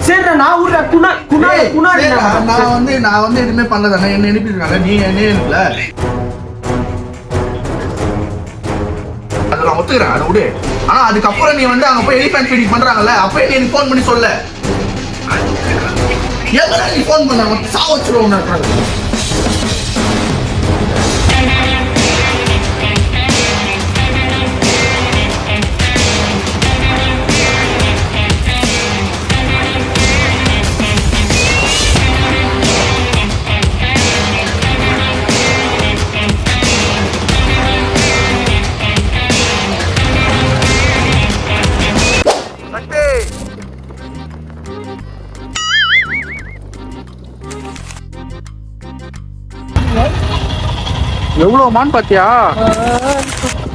சரி நான் ஊர்ல குணாடி நான் வந்து எதுவுமே பண்ணல. என்ன அனுப்பிருக்காங்க, நீ என்ன அனுப்பல. அதெல்லாம் ஒத்துக்கிறேன், அதை விடு. ஆனா அதுக்கப்புறம் நீ வந்து அங்க போய் எலிஃபென்ட் ஃபீடிங் பண்றாங்கல்ல, அப்ப நீ எனக்கு ஃபோன் பண்ணி சொல்ல. எவ்வளோ நீ ஃபோன் பண்ண சாவச்சிருவோம். எவ்வளவு மான் பாத்தியா?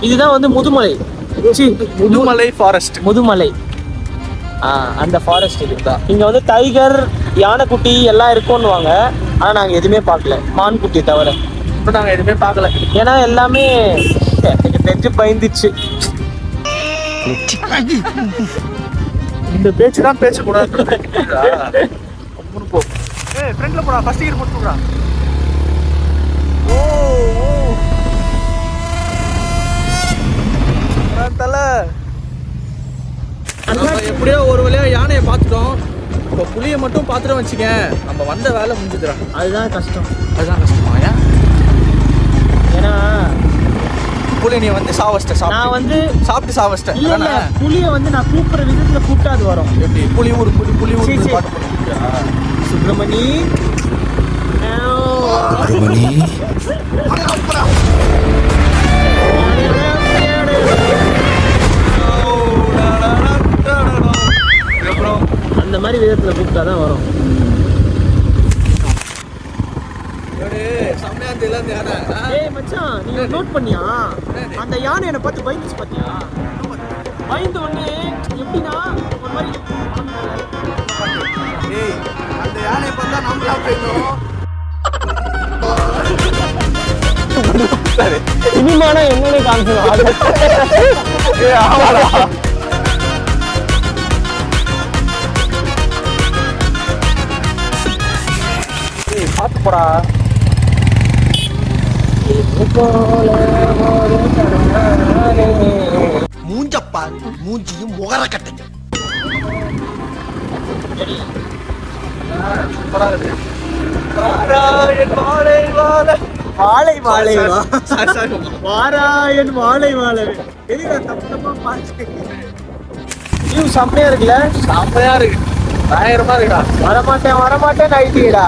இதுதான் வந்து முதுமலை ஃபாரஸ்ட். முதுமலை அந்த ஃபாரஸ்ட் இதுதான். இங்க வந்து டைகர், யானைக்குட்டி எல்லாம் இருக்கும்னுவாங்க. ஆனா நாங்க எதுவுமே பார்க்கல, மான் குட்டி தவிர. இப்போ நாங்க எதுவுமே பார்க்கல, ஏன்னா எல்லாமே நெஞ்சு பயந்துச்சு. இந்த பேச்சு தான் பேசக்கூடாது. போ ஃப்ரெண்ட்ல போடா, ஃபர்ஸ்ட் இயர் போட்டுடா. எப்படியோ ஒரு வழியா யானையை பார்த்துட்டோம். இப்போ புளியை மட்டும் பார்த்துட்டு வச்சுக்க, நம்ம வந்த வேலை முடிஞ்சுதுடா. அதுதான் கஷ்டம். கஷ்டமா? ஏன்னா புளி நீ வந்து நான் வந்து சாப்பிட்டு சாவச்சிட்டேன். இல்ல, புளியை வந்து நான் கூப்பிடுற விதத்துல கூப்பிட்டா அது வரும். எப்படி புளி ஊர் பாட்டு சுப்பிரமணி அந்த மாதிரி விதத்துல கூப்பிட்டாதான் வரும். ஏய் மச்சான், நீ நோட் பண்ணியா? அந்த யானை என்னை பார்த்து பயந்துச்சு பாத்தியா? பயந்த உடனே எப்படின்னா ஒரு மாதிரி அந்த யானையை பார்த்தா நம்மளா போயிடும். இனிமான என்னன்னு காமிக்கணும். பார்த்து போடா. மூஞ்சப்பாரு, மூஞ்சியும் முகர கட்டைங்க. வாழை வாராயன் வாழை வாழவே. செம்மையா இருக்குல்ல? செம்மையா இருக்கு, பயங்கரமா இருக்கா. வரமாட்டேன் ஆயிட்டீடா.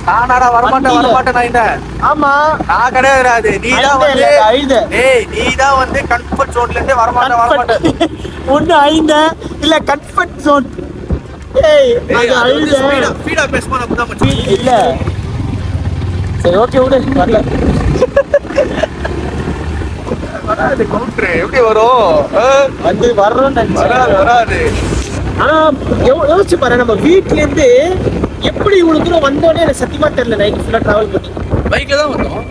நானாடா வரமாட்டேன். ஆமா, நான் கிடையாது. நீதான் வந்து கம்ஃபர்ட் ஜோன்ல இருந்தே வரமாட்டேன். ஒண்ணு ஐந்த இல்ல கம்ஃபர்ட் ஜோன். இல்ல சரி, ஓகே விடு. வரல எப்படி வரும்? வந்து வரணும்னு வராது. ஆனா யோசிச்சு பாரு, நம்ம வீட்ல இருந்து எப்படி இவ்வளவு தூரம் வந்தோடனே எனக்கு சத்தியமா தெரியல. நைட் ஃபுல்லா டிராவல் பண்ணி பைக்ல தான் வந்தோம்.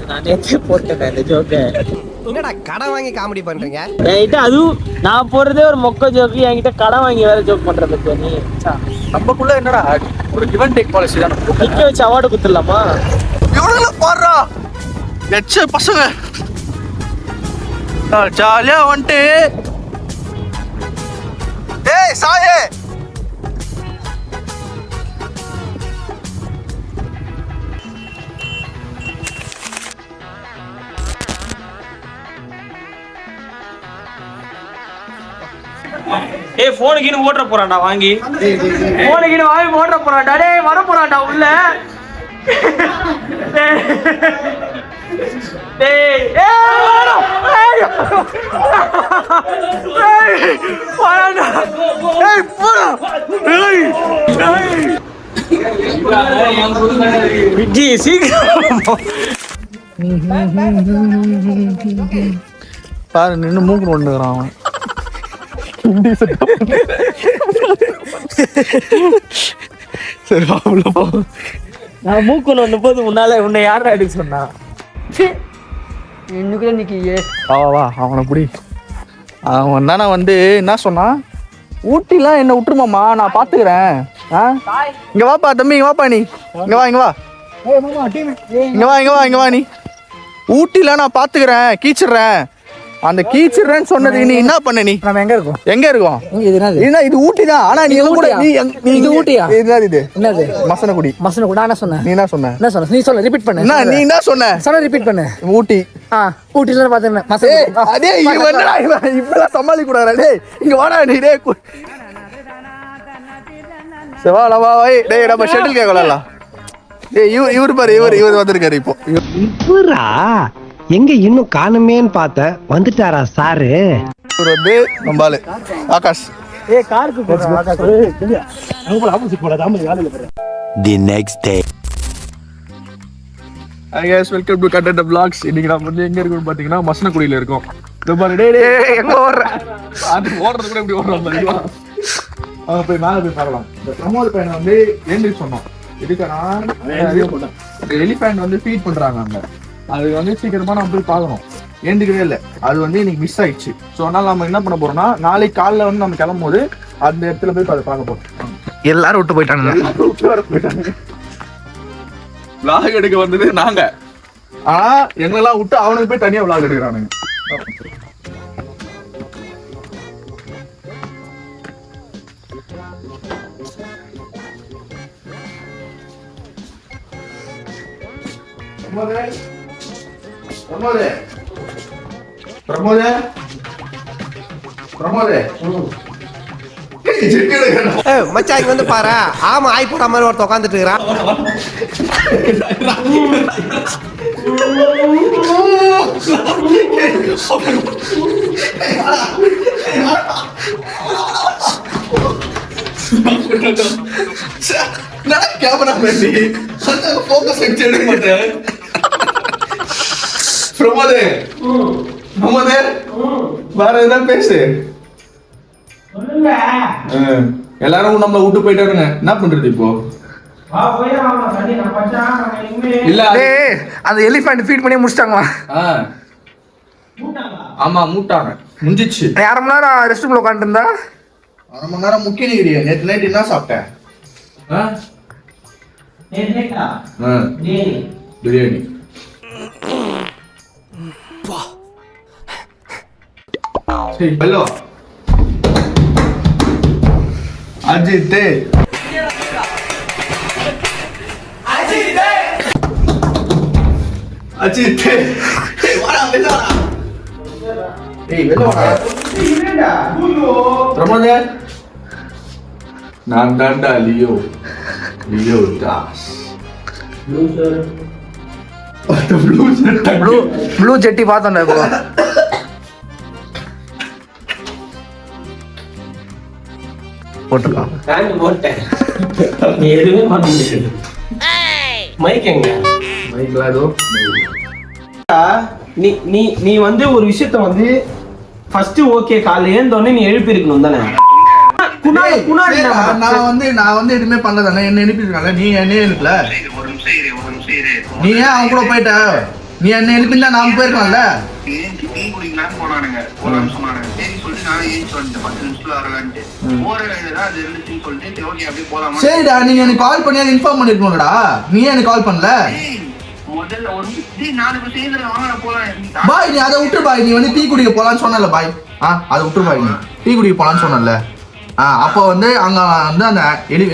நான் நேற்றே போட்டேன் இந்த ஜோக்கை. என்னடா கடன் வாங்கி காமெடி பண்றீங்க? என்கிட்ட அதுவும் நான் போறதே ஒரு மொக்க ஜோக்கு, என்கிட்ட கடன் வாங்கி வேற ஜோக் பண்றது. நீ நம்மக்குள்ள என்னடா ஒரு கிவ் அண்ட் டேக் பாலிசி தான். நிக்க வச்சு அவார்டு குடுத்துடலாமா? எவ்வளவு பாடுறா எச்ச பசங்க ஜாலியா வந்துட்டு. ஏய் சாயே, ஏய் போனுக்கு ஓட்டுற போறான்டா, வாங்கி போனுக்கு வாங்கி ஓட்டுற போறான்டா. டேய் வர போறான்டா உள்ள. டேய் விஜி சீக்கிரம் பாரு, நின்று மூக்கு கொண்டுக்கிறான் அவன். சரி நான் மூக்குல ஒண்ணு போது முன்னால உன்னை யாரா அடிக்க சொன்னா? இன்னுக்குள்ள நிக்கியே. வா அவனை புடி. அவன் தானே வந்து என்ன சொன்னான், ஊட்டிலாம் என்ன விட்டுருமாமா, நான் பாத்துக்கிறேன். இங்க வாப்பா தம்பி, இங்க வாப்பா நீ, இங்க வா இங்க வா இங்க வா நீ. ஊட்டிலாம் நான் பாத்துக்கிறேன், கீச்சிடுறேன். அந்த கீச்சிடுறேன்னு சொன்னது நீ என்ன பண்ண? நீ நம்ம எங்க இருக்கோம்? எங்க இருக்கோம்? இது ஊட்டி தான். ஆனா நீ கூட இது ஊட்டியா? இது என்னது? மசனகுடி. நான் என்ன சொன்னேன்? நீ என்ன சொன்ன? நீ சொல்ல ரிப்பீட் பண்ணு. நீ என்ன சொன்ன? ரிப்பீட் பண்ணு. ஊட்டி. ஊட்டில பாத்தேன். அதே இப்பெல்லாம் சமாளிக்க கூடாது. டேய் இங்க வாடா நீ. டேய் செவால வா வை. டேய் நம்ம ஷட்டில் கேக் விளையாடலாம். டேய் இவர் பாரு, இவர் வந்திருக்காரு இப்போ. இவரா எங்க இன்னும் காணுமேன்னு பார்த்தேன், வந்துட்டாரா சாரு? இவர் வந்து நம்பாலு ஆகாஷ். காருக்கு The next day. Hi guys, welcome to Content Vlogs. இன்னைக்கு நாம வந்து எங்க இருக்கோம்னு பாத்தீங்கன்னா மசனகுடியில இருக்கோம். இதோ பாரு. டேய் எங்க ஓடுற? அது ஓடுறது கூட இப்படி ஓடுறோம் பாரு. அவங்க போய் மேல போய் பார்க்கலாம். இந்த பிரமோத் பையனை வந்து ஏந்திரி சொன்னோம். இதுக்கான எலிஃபண்ட் வந்து ஃபீட் பண்றாங்க அங்க. அது வந்து சீக்கிரமா நம்ம போய் பார்க்கணும். ஏந்திக்கவே இல்லை, அது வந்து இன்னைக்கு மிஸ் ஆயிடுச்சு. ஸோ அதனால நம்ம என்ன பண்ண போறோம்னா, நாளைக்கு காலைல வந்து நம்ம கிளம்பும் போது அந்த இடத்துல போய் அதை பார்க்க போறோம். எல்லாரும் விட்டு போயிட்டாங்க. விளாக் எடுக்க வந்தது நாங்க, ஆனா எங்களெல்லாம் விட்டு அவனுக்கு போய் தனியா விளாக் எடுக்கிறானுங்க. மச்சான் இங்க வந்து பாரு, ஆமா ஆய் போற மாதிரி ஒருத்த உட்காந்துட்டு இருக்கிறான். கேமரா பண்ணி போக்கஸ் எடுத்து எடுக்க மாட்டேன். வேற ஏதாவது பேசு. எல்லாரும் நம்மள விட்டு போயிட்டாருங்க, என்ன பண்றது இப்போ? இல்ல அந்த எலிஃபண்ட் ஃபீட் பண்ணி முடிச்சிட்டாங்களா? ஆமா மூட்டாங்க, முடிஞ்சிச்சு. அரை மணி நேரம் ரெஸ்ட் ரூம்ல உட்காந்துட்டு இருந்தா. அரை மணி நேரம் முக்கிய நிக்கிறியா? நேற்று நைட் என்ன சாப்பிட்டேன்? பிரியாணி. ஹலோ அஜித். அஜித் வாடா வெளிய வாடா. ஏய் வெளிய வாடா. என்னடா பூயோ பிரமோதே? நான் தான்டா லியோ தாஸ். ப்ளூ ஜெட்டி பார்த்தோம்டா இப்போ. போட்டுக்கலாம். நீ எதுவுமே பண்ண முடியாது. மைக் எங்க? மைக்ல ஏதோ நீ வந்து ஒரு விஷயத்த வந்து ஃபர்ஸ்ட் ஓகே காலைல ஏந்தோடனே நீ எழுப்பி இருக்கணும் தானே? நான் வந்து எதுவுமே பண்ணதானே, என்ன எழுப்பிருக்காங்க. நீ என்ன எழுப்பல, நீ ஏன் அவங்க கூட போயிட்ட? நீ என்ன எழுப்பிருந்தா நாம போயிருக்கலாம்ல. சரிடா, நீங்க எனக்கு கால் பண்ணி அதை இன்ஃபார்ம் பண்ணிருக்கணும்டா. நீ எனக்கு கால் பண்ணல. பாய் நீ அதை விட்டு பாய். நீ வந்து டீ குடிக்க போலான்னு சொன்னல பாய். அதை விட்டு பாய். நீ டீ குடிக்க போலான்னு சொன்னல. அப்போ வந்து அங்க வந்து அந்த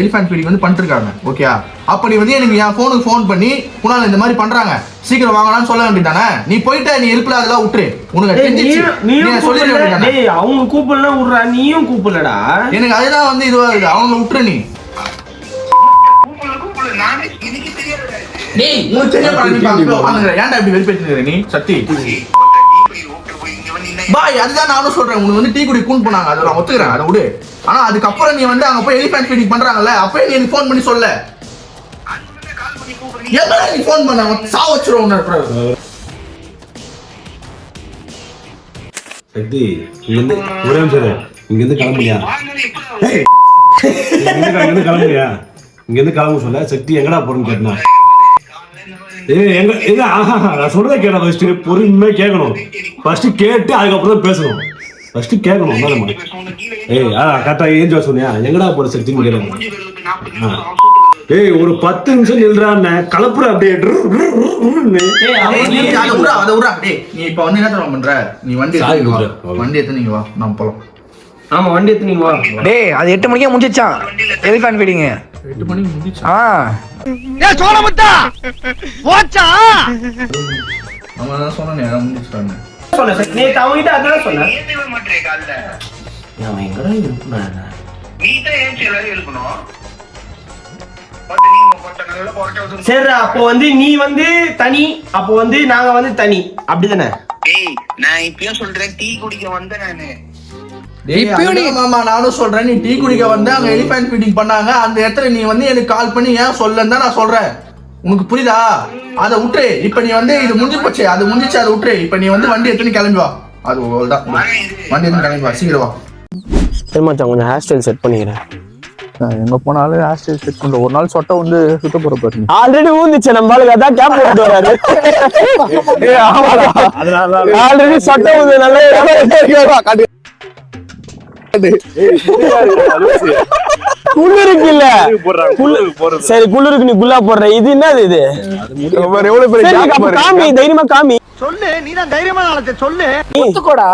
எலிஃபண்ட் ஃபீடிங் வந்து பண்ணிருக்காங்க. ஓகே, அப்ப நீ வந்து எனக்கு என் போனுக்கு ஃபோன் பண்ணி குணால இந்த மாதிரி பண்றாங்க சீக்கிரம் வாங்கலாம்னு சொல்ல வேண்டியதானே? நீ போயிட்ட, நீ எழுப்பல, அதெல்லாம் விட்டுரு. உனக்கு சொல்லி அவங்க கூப்பிடலாம் விடுறா, நீயும் கூப்பிடலடா. எனக்கு அதுதான் வந்து இதுவா இருக்கு. அவங்க விட்டுரு. நீ ஏன்டா இப்படி வெறுப்பேற்று நீ சக்தி? பாய் அதுதான் நானும் சொல்றேன். உனக்கு வந்து டீ குடி கூன் போனாங்க, அதை நான் ஒத்துக்கிறேன், அதை விடு. ஆனா அதுக்கப்புறம் நீ வந்து அங்க போய் எலிஃபண்ட் ஃபீடிங் பண்றாங்கல்ல, அப்பயே நீ எனக்கு ஃபோன் பண்ணி சொல்ல. எவ்வளோ நீ ஃபோன் பண்ண சா வச்சிருவோம். சக்தி இங்கிருந்து ஒரே நிமிஷம், இங்கிருந்து கிளம்புறியா? இங்கிருந்து கிளம்புறியா? இங்கிருந்து கிளம்ப சொல்ல. சக்தி எங்கடா போறேன்னு கேட்டா, நான் சொல்றதை கேட்டா ஃபர்ஸ்ட் பொறுமையா கேட்கணும். ஃபர்ஸ்ட் கேட்டு அதுக்கப்புறம் தான் பேசணும். ஃபர்ஸ்ட் கேட்கணும் என்னமா ஏய் கரெக்டா ஏஞ்சா சொன்னியா எங்கடா போற சக்தின்னு கேட்கணும் ஏய் ஒரு 10 நிமிஷம் நில்றானே கலப்புற அப்படியே நீ இப்ப வந்து என்ன தெரியுமா பண்ற நீ வண்டி எடுத்து நீங்க வா நம்ம போலாம் ஆமா வண்டி எடுத்து நீங்க வா டேய் அது 8 மணிக்கே முடிஞ்சிச்சான் எலிஃபண்ட் ஃபீடிங் 8 மணிக்கு முடிஞ்சிச்சு ஏய் சோளமுத்தா போச்சா அவன் தான் சொன்னானே அதான் முடிச்சிட்டானே சொன்ன சார் நேத்து அவங்க கிட்ட அதான் சொன்னேன் அவன் எங்கடா இருப்பான் சரி அப்போ வந்து நீ வந்து தனி அப்போ வந்து நாங்க வந்து தனி அப்படிதானே நான் இப்பயும் சொல்றேன் டீ குடிக்க வந்தேன் நானு மாமா நானும் சொல்றேன் நீ டீ குடிக்க வந்து அங்க எலிஃபண்ட் ஃபீடிங் பண்ணாங்க அந்த இடத்துல நீ வந்து எனக்கு கால் பண்ணி ஏன் சொல்லன்னு தான் நான் சொல்றேன் உனக்கு புரியுதா அதை விட்டுரு இப்ப நீ வந்து இது முடிஞ்சு போச்சு அது முடிஞ்சிச்சு அதை விட்டுரு இப்ப நீ வந்து வண்டி எடுத்துன்னு கிளம்பி வா அது தான் வண்டி எடுத்து கிளம்பி வா சீக்கிரம் வா சரி மச்சான் கொஞ்சம் ஹேர் ஸ்டைல் செட் பண்ணிக்கிறேன் எங்க போனாலும் ஹேர் ஸ்டைல் செட் பண்ற ஒரு நாள் சொட்டை வந்து சுத்த போற பாருங்க ஆல்ரெடி ஊந்துச்சு நம்ம ஆளுக்கு அதான் கேப் போட்டு வராரு ஆல்ரெடி சொட்டை ஊந்து நல்லா குளிருக்கு இல்ல சரி குளிருக்கு நீ குல்லா போடுற இது என்னது இது எவ்வளவு பெரிய காமி தைரியமா காமி சொல்லு நீதான் தைரியமான ஆளத்தை சொல்லு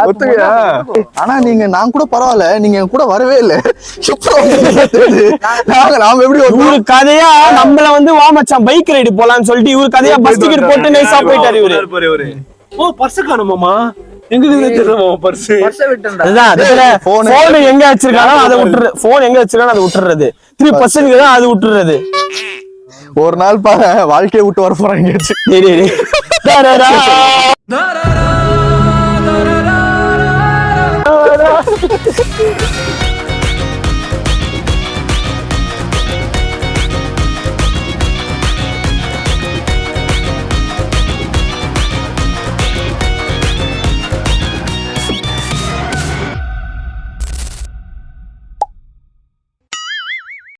ஒத்துக்கயா ஆனா நீங்க நான் கூட பரவாயில்ல நீங்க கூட வரவே இல்ல நாம எப்படி இவரு கதையா நம்மள வந்து வா மச்சான் பைக் ரைடு போலான்னு சொல்லிட்டு இவரு கதையா பஸ் டிக்கெட் போட்டு நைஸா போயிட்டாரு இவரு ஓ பர்ஸ் காணுமாமா எங்க தெரியுமா பர்ஸ் அதுதான் போன் எங்க வச்சிருக்கானோ அதை விட்டுறது போன் எங்க வச்சிருக்கானோ அதை விட்டுறது 3% தான் அது விட்டுறது ஒரு நாள் பாரு வாழ்க்கையை விட்டு வர போறாங்க டேய்